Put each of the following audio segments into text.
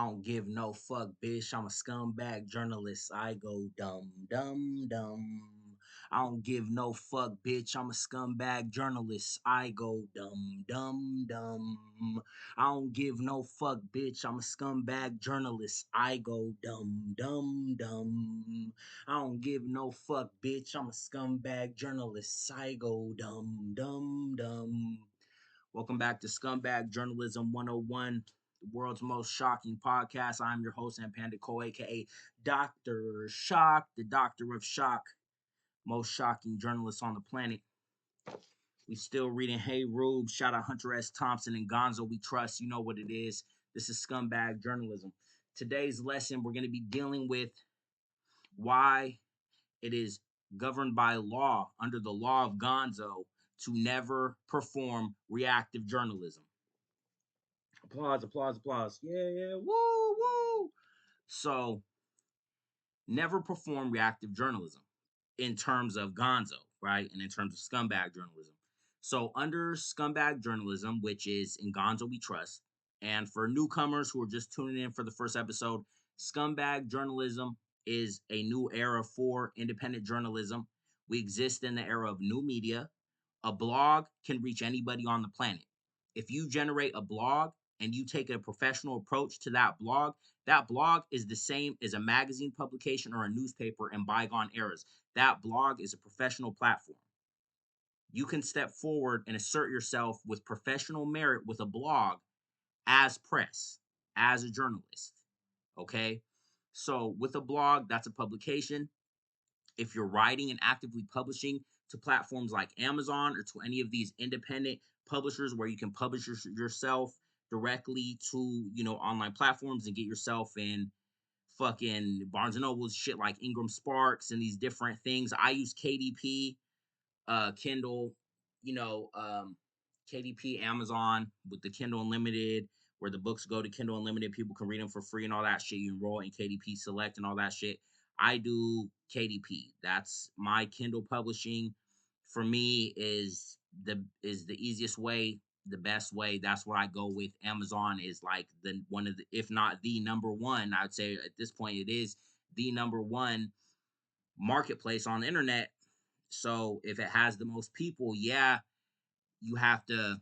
I don't give no fuck, bitch. I'm a scumbag journalist. I go dumb, dumb, dumb. I don't give no fuck, bitch. I'm a scumbag journalist. I go dumb, dumb, dumb. I don't give no fuck, bitch. I'm a scumbag journalist. I go dumb, dumb, dumb. I don't give no fuck, bitch. I'm a scumbag journalist. I go dumb, dumb, dumb. Welcome back to Scumbag Journalism 101, the world's most shocking podcast. I'm your host, and Panda Co, aka Dr. Shock, the Doctor of Shock, most shocking journalist on the planet. We still reading Hey Rube, shout out Hunter S. Thompson and Gonzo We Trust. You know what it is. This is Scumbag Journalism. Today's lesson, we're going to be dealing with why it is governed by law, under the law of Gonzo, to never perform reactive journalism. Applause, applause, applause. Yeah, yeah, woo, woo. So, never perform reactive journalism in terms of Gonzo, right? And in terms of scumbag journalism. So, under scumbag journalism, which is in Gonzo We Trust, and for newcomers who are just tuning in for the first episode, scumbag journalism is a new era for independent journalism. We exist in the era of new media. A blog can reach anybody on the planet. If you generate a blog and you take a professional approach to that blog is the same as a magazine publication or a newspaper in bygone eras. That blog is a professional platform. You can step forward and assert yourself with professional merit with a blog as press, as a journalist. Okay? So, with a blog, that's a publication. If you're writing and actively publishing to platforms like Amazon or to any of these independent publishers where you can publish yourself directly to, online platforms and get yourself in fucking Barnes and Nobles, shit like Ingram Sparks and these different things. I use KDP, Kindle, you know, um, KDP, Amazon with the Kindle Unlimited, where the books go to Kindle Unlimited. People can read them for free and all that shit. You enroll in KDP Select and all that shit. I do KDP. That's my Kindle publishing. For me, is the easiest way, the best way. That's what I go with. Amazon is like the one of the, if not the number one. I'd say at this point it is the number one marketplace on the internet. So if it has the most people, yeah, you have to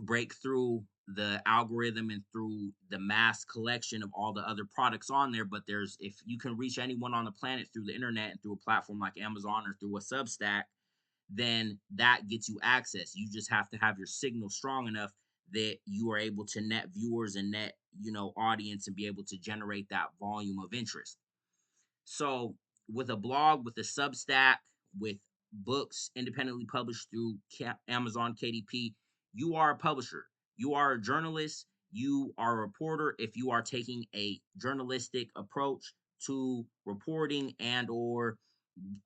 break through the algorithm and through the mass collection of all the other products on there. But if you can reach anyone on the planet through the internet and through a platform like Amazon or through a Substack, then that gets you access. You just have to have your signal strong enough that you are able to net viewers and net, audience and be able to generate that volume of interest. So with a blog, with a Substack, with books independently published through Amazon KDP, you are a publisher. You are a journalist. You are a reporter. If you are taking a journalistic approach to reporting and or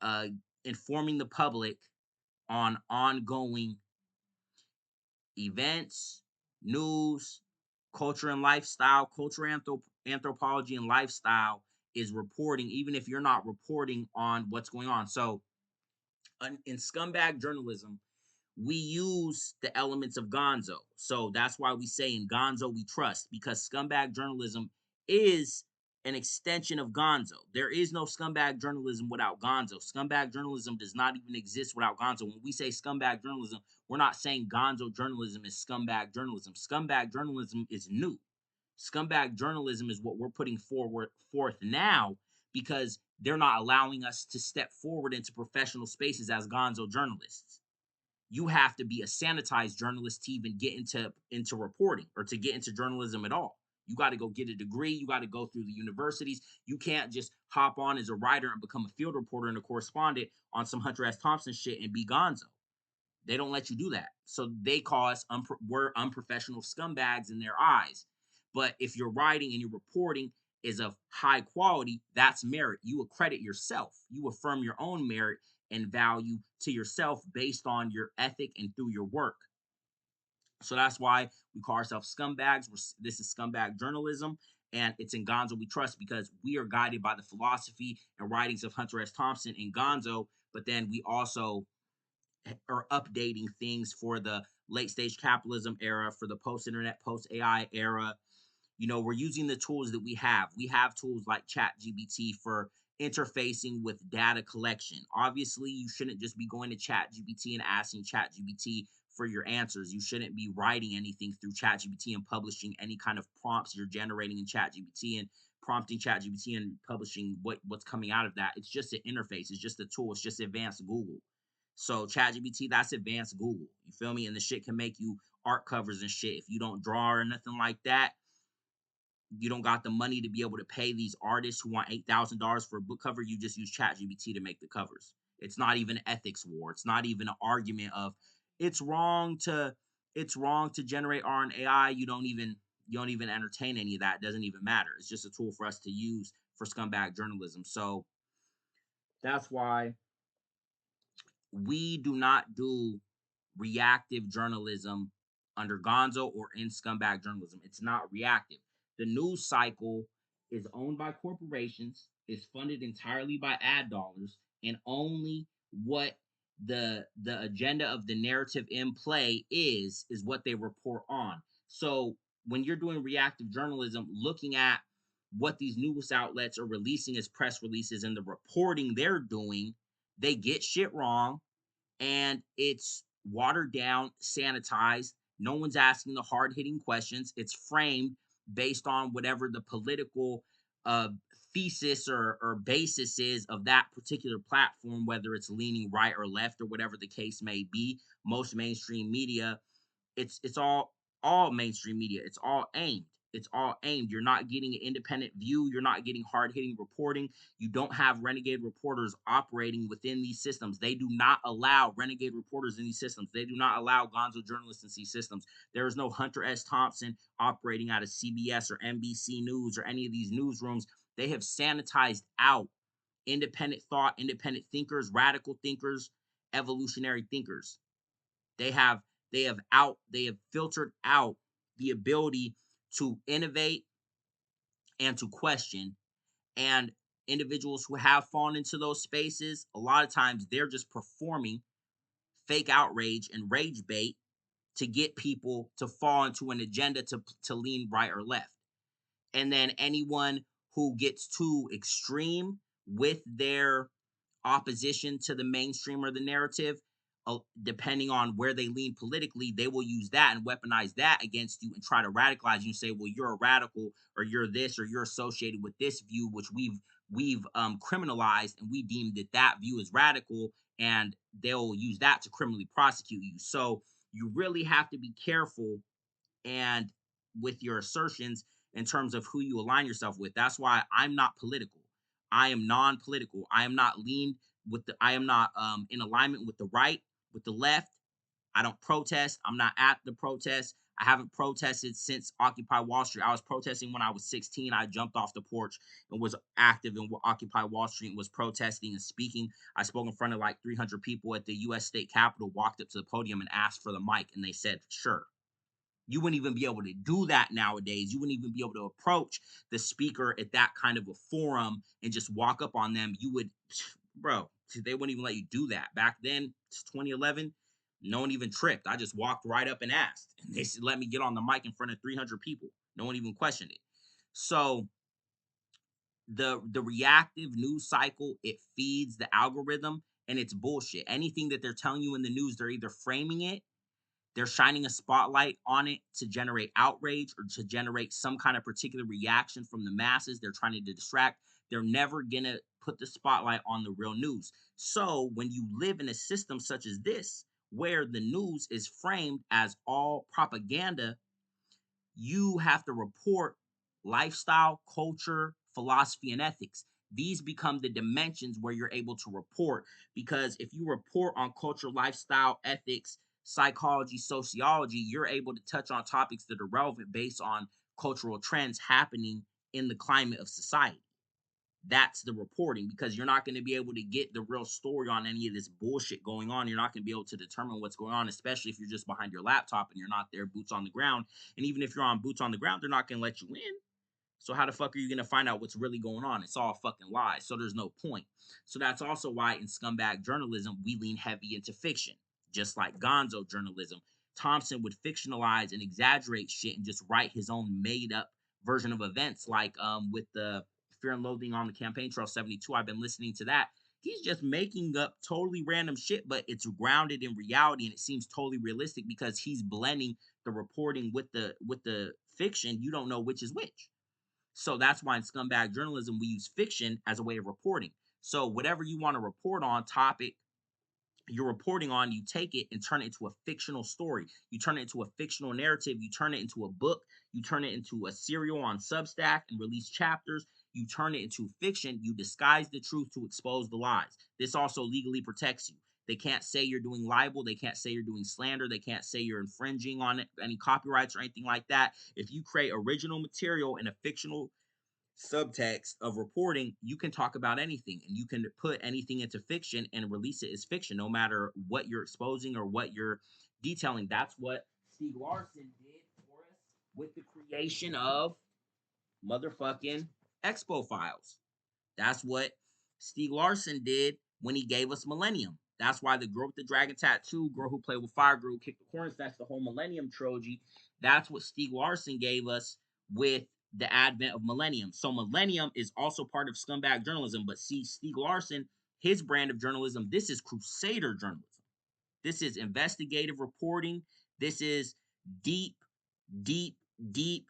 uh, informing the public on ongoing events, news, culture and lifestyle, anthropology and lifestyle is reporting, even if you're not reporting on what's going on. So, in scumbag journalism, we use the elements of Gonzo. So that's why we say in Gonzo we trust, because scumbag journalism is an extension of Gonzo. There is no scumbag journalism without Gonzo. Scumbag journalism does not even exist without Gonzo. When we say scumbag journalism, we're not saying Gonzo journalism is scumbag journalism. Scumbag journalism is new. Scumbag journalism is what we're putting forth now because they're not allowing us to step forward into professional spaces as Gonzo journalists. You have to be a sanitized journalist to even get into reporting or to get into journalism at all. You got to go get a degree. You got to go through the universities. You can't just hop on as a writer and become a field reporter and a correspondent on some Hunter S. Thompson shit and be gonzo. They don't let you do that. So they call us, we're unprofessional scumbags in their eyes. But if your writing and your reporting is of high quality, that's merit. You accredit yourself. You affirm your own merit and value to yourself based on your ethic and through your work. So that's why we call ourselves scumbags. This is scumbag journalism, and it's in Gonzo we trust because we are guided by the philosophy and writings of Hunter S. Thompson and Gonzo. But then we also are updating things for the late stage capitalism era, for the post internet, post AI era, You know, we're using the tools that we have. We have tools like ChatGPT for interfacing with data collection. Obviously, you shouldn't just be going to ChatGPT and asking ChatGPT for your answers. You shouldn't be writing anything through ChatGPT and publishing any kind of prompts you're generating in ChatGPT and prompting ChatGPT and publishing what's coming out of that. It's just an interface. It's just a tool. It's just advanced Google. So ChatGPT, that's advanced Google. You feel me? And the shit can make you art covers and shit. If you don't draw or nothing like that, you don't got the money to be able to pay these artists who want $8,000 for a book cover. You just use ChatGPT to make the covers. It's not even an ethics war. It's not even an argument of it's wrong to it's wrong to generate R and AI. You don't even entertain any of that. It doesn't even matter. It's just a tool for us to use for scumbag journalism. So that's why we do not do reactive journalism under Gonzo or in Scumbag Journalism. It's not reactive. The news cycle is owned by corporations, is funded entirely by ad dollars, and only what the agenda of the narrative in play is what they report on. So when you're doing reactive journalism, looking at what these news outlets are releasing as press releases and the reporting they're doing, they get shit wrong and it's watered down, sanitized. No one's asking the hard hitting questions. It's framed based on whatever the political uh, thesis or basis is of that particular platform, whether it's leaning right or left or whatever the case may be. Most mainstream media, it's all mainstream media. It's all aimed. You're not getting an independent view. You're not getting hard hitting reporting. You don't have renegade reporters operating within these systems. They do not allow renegade reporters in these systems. They do not allow gonzo journalists in these systems. There is no Hunter S. Thompson operating out of CBS or NBC News or any of these newsrooms. They have sanitized out independent thought, independent thinkers, radical thinkers, evolutionary thinkers. They have they have filtered out the ability to innovate and to question. And individuals who have fallen into those spaces, a lot of times they're just performing fake outrage and rage bait to get people to fall into an agenda to lean right or left. And then anyone who gets too extreme with their opposition to the mainstream or the narrative, depending on where they lean politically, they will use that and weaponize that against you and try to radicalize you and say, well, you're a radical or you're this or you're associated with this view, which we've criminalized and we deemed that view is radical, and they'll use that to criminally prosecute you. So you really have to be careful and with your assertions in terms of who you align yourself with. That's why I'm not political. I am non-political. I am not leaned with the I am not in alignment with the right, with the left. I don't protest. I'm not at the protest. I haven't protested since Occupy Wall Street. I was protesting when I was 16. I jumped off the porch and was active in Occupy Wall Street and was protesting and speaking. I spoke in front of like 300 people at the US State Capitol, walked up to the podium and asked for the mic, and they said, sure. You wouldn't even be able to do that nowadays. You wouldn't even be able to approach the speaker at that kind of a forum and just walk up on them. You would, bro, they wouldn't even let you do that. Back then, it's 2011, no one even tripped. I just walked right up and asked. And they said, let me get on the mic in front of 300 people. No one even questioned it. So the reactive news cycle, it feeds the algorithm and it's bullshit. Anything that they're telling you in the news, they're either framing it, they're shining a spotlight on it to generate outrage or to generate some kind of particular reaction from the masses. They're trying to distract. They're never going to put the spotlight on the real news. So when you live in a system such as this, where the news is framed as all propaganda, you have to report lifestyle, culture, philosophy, and ethics. These become the dimensions where you're able to report. Because if you report on culture, lifestyle, ethics, psychology, sociology, you're able to touch on topics that are relevant based on cultural trends happening in the climate of society. That's the reporting, because you're not going to be able to get the real story on any of this bullshit going on. You're not going to be able to determine what's going on, especially if you're just behind your laptop and you're not there boots on the ground. And even if you're on boots on the ground, they're not going to let you in. So how the fuck are you going to find out what's really going on? It's all fucking lies. So there's no point. So that's also why in scumbag journalism, we lean heavy into fiction, just like gonzo journalism. Thompson would fictionalize and exaggerate shit and just write his own made up version of events, like with the Fear and Loathing on the Campaign Trail 72. I've been listening to that. He's just making up totally random shit, but it's grounded in reality and it seems totally realistic because he's blending the reporting with the fiction. You don't know which is which. So that's why in Scumbag Journalism we use fiction as a way of reporting. So whatever you want to report on, topic you're reporting on, you take it and turn it into a fictional story. You turn it into a fictional narrative. You turn it into a book. You turn it into a serial on Substack and release chapters. You turn it into fiction. You disguise the truth to expose the lies. This also legally protects you. They can't say you're doing libel. They can't say you're doing slander. They can't say you're infringing on any copyrights or anything like that. If you create original material in a fictional subtext of reporting, you can talk about anything and you can put anything into fiction and release it as fiction, no matter what you're exposing or what you're detailing. That's what Steve Larson did for us with the creation of motherfucking Expo Files. That's what Steve Larson did when he gave us Millennium. That's why the girl with the dragon tattoo, girl who played with fire, girl who kicked the corners, that's the whole Millennium trilogy. That's what Steve Larson gave us with the advent of Millennium. So Millennium is also part of Scumbag Journalism. But see, Steve Larson, his brand of journalism, this is Crusader journalism. This is investigative reporting. This is deep, deep, deep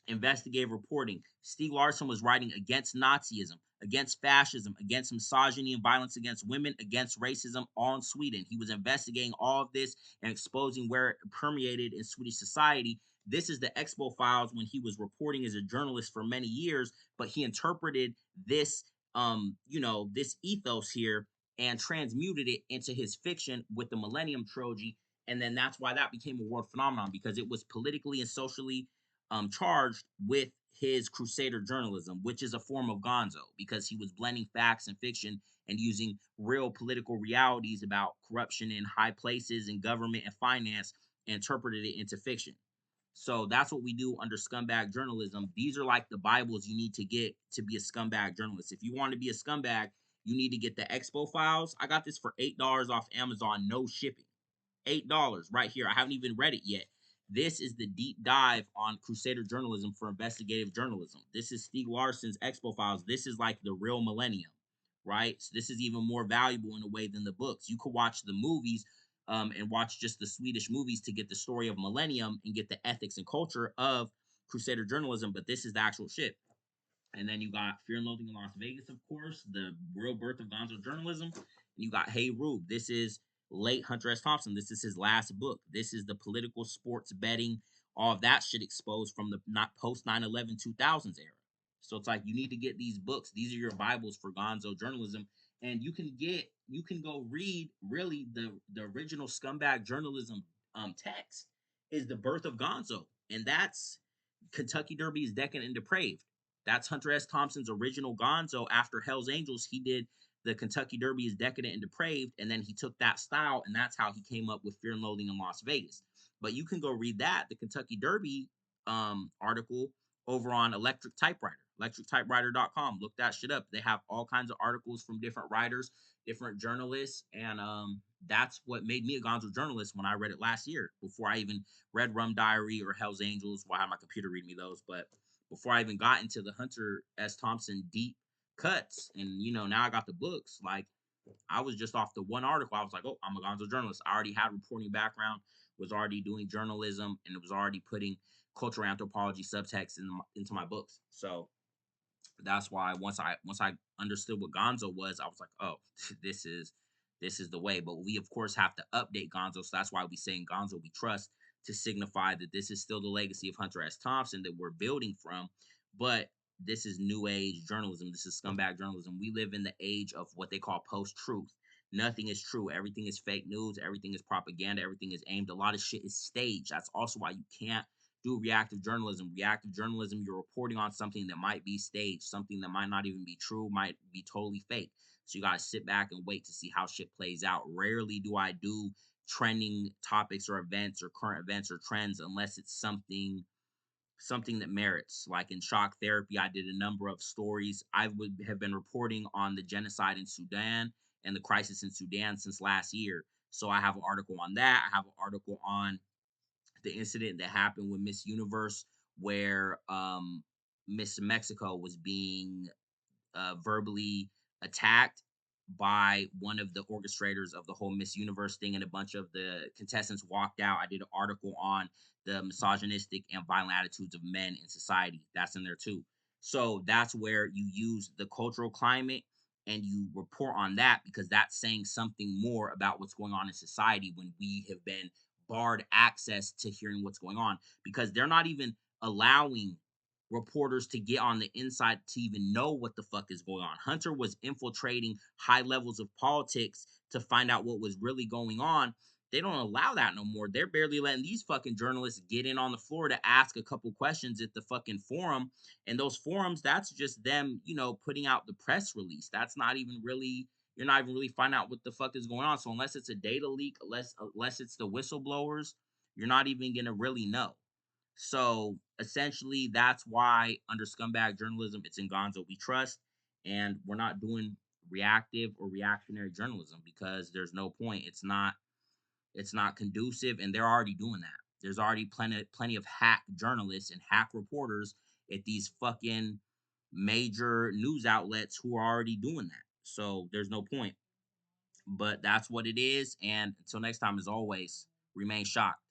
investigative reporting. Steve Larson was writing against Nazism, against fascism, against misogyny and violence against women, against racism, all in Sweden. He was investigating all of this and exposing where it permeated in Swedish society. This is the Expo Files when he was reporting as a journalist for many years, but he interpreted this, this ethos here and transmuted it into his fiction with the Millennium Trilogy. And then that's why that became a world phenomenon because it was politically and socially charged with his Crusader journalism, which is a form of gonzo because he was blending facts and fiction and using real political realities about corruption in high places in government and finance and interpreted it into fiction. So that's what we do under scumbag journalism. These are like the Bibles you need to get to be a scumbag journalist. If you want to be a scumbag, you need to get the Expo Files. I got this for $8 off Amazon, no shipping. $8 right here. I haven't even read it yet. This is the deep dive on Crusader journalism for investigative journalism. This is Stieg Larsson's Expo Files. This is like the real millennium, right? So this is even more valuable in a way than the books. You could watch the movies and watch just the Swedish movies to get the story of millennium and get the ethics and culture of Crusader journalism, but this is the actual shit. And then you got Fear and Loathing in Las Vegas, of course, the real birth of gonzo journalism. And you got Hey Rube. This is late Hunter S. Thompson. This is his last book. This is the political sports betting, all of that shit exposed from the not post 9/11 2000s era. So it's like you need to get these books. These are your Bibles for gonzo journalism. And you can go read really the original scumbag journalism text is the birth of gonzo. And that's Kentucky Derby is Decadent and Depraved. That's Hunter S. Thompson's original gonzo after Hell's Angels. He did the Kentucky Derby is Decadent and Depraved, and then he took that style, and that's how he came up with Fear and Loathing in Las Vegas. But you can go read that, the Kentucky Derby article over on Electric Typewriter, electrictypewriter.com. Look that shit up. They have all kinds of articles from different writers, different journalists, and that's what made me a gonzo journalist when I read it last year, before I even read Rum Diary or Hell's Angels. Well, I had my computer read me those, but before I even got into the Hunter S. Thompson deep cuts, and now I got the books. Like I was just off the one article. I was like, oh, I'm a gonzo journalist. I already had reporting background, was already doing journalism, and it was already putting cultural anthropology subtext into my books. So that's why once I understood what gonzo was, I was like, oh, this is this is the way. But we of course have to update gonzo, so that's why we say in gonzo we trust, to signify that this is still the legacy of Hunter S. Thompson that we're building from. But this is new age journalism. This is scumbag journalism. We live in the age of what they call post-truth. Nothing is true. Everything is fake news. Everything is propaganda. Everything is aimed. A lot of shit is staged. That's also why you can't do reactive journalism. Reactive journalism, you're reporting on something that might be staged, something that might not even be true, might be totally fake. So you got to sit back and wait to see how shit plays out. Rarely do I do trending topics or events or current events or trends unless it's something that merits. Like in shock therapy, I did a number of stories. I would have been reporting on the genocide in Sudan and the crisis in Sudan since last year. So I have an article on that. I have an article on the incident that happened with Miss Universe where Miss Mexico was being verbally attacked by one of the orchestrators of the whole Miss Universe thing, and a bunch of the contestants walked out. I did an article on the misogynistic and violent attitudes of men in society. That's in there too. So that's where you use the cultural climate and you report on that, because that's saying something more about what's going on in society when we have been barred access to hearing what's going on, because they're not even allowing reporters to get on the inside to even know what the fuck is going on. Hunter was infiltrating high levels of politics to find out what was really going on. They don't allow that no more. They're barely letting these fucking journalists get in on the floor to ask a couple questions at the fucking forum. And those forums, that's just them, putting out the press release. That's not even really, you're not even really finding out what the fuck is going on. So unless it's a data leak, unless it's the whistleblowers, you're not even gonna really know. So essentially, that's why under Scumbag Journalism, it's in Gonzo we trust, and we're not doing reactive or reactionary journalism because there's no point. It's not conducive, and they're already doing that. There's already plenty of hack journalists and hack reporters at these fucking major news outlets who are already doing that. So there's no point. But that's what it is. And until next time, as always, remain shocked.